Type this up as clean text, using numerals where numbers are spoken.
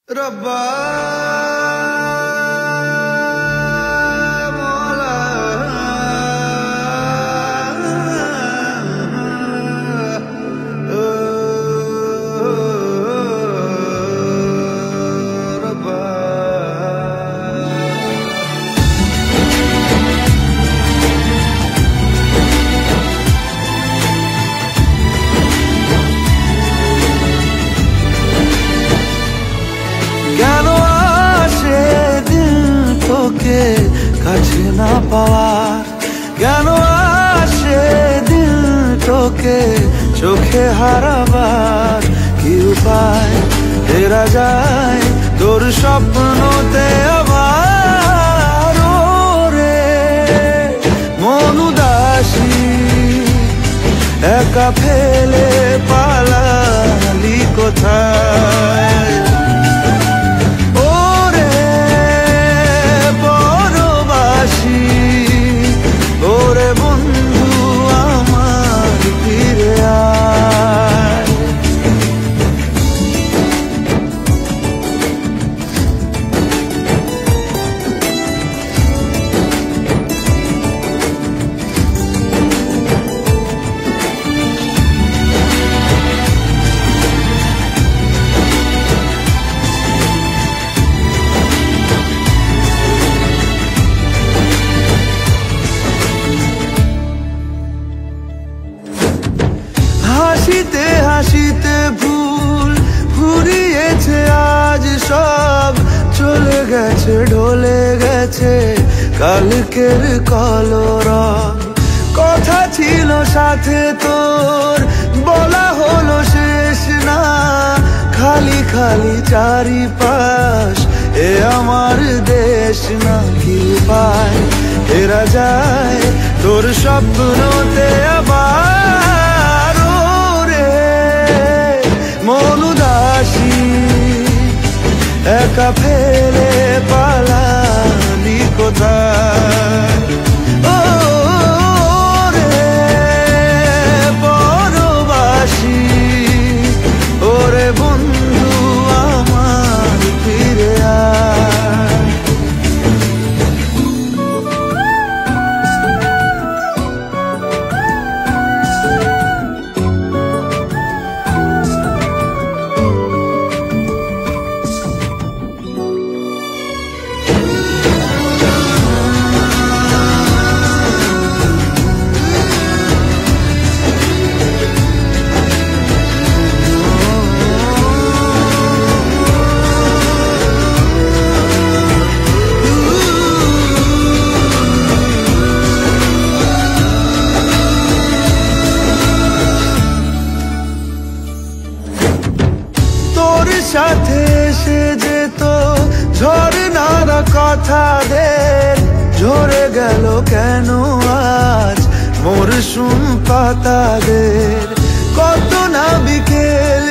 रब्बा কাছে না পাওয়ার কেন আসে দিল তোকে চোখে হারাবার কি উপায় ফেরা যায় তোর স্বপ্নতে আবার রে মন উদাসী একা ফেলে পালালি কোথায় ওরে বন্ধু আমার ফিরে আয় হাসিতে হাসিতে ভুল ফুরিয়েছে আজ সব চলে গেছে ঢলে গেছে কালকের কলরব কথা ছিল সাথে তোর বলা হলো শেষ না খালি খালি চারিপাশ এ আমার দেশ না কি পায় ফেরা যায় তোর স্বপ্নতে আবার মন উদাসী একা ফেলে পালালি কোথায় রে পরবাসী ওরে বন্ধু আমার ফিরে আয় সাথে এসে যেত ঝরনার কথাদের ঝরে গেল কেন আজ মরশুম পাতাদের কত না বিকেল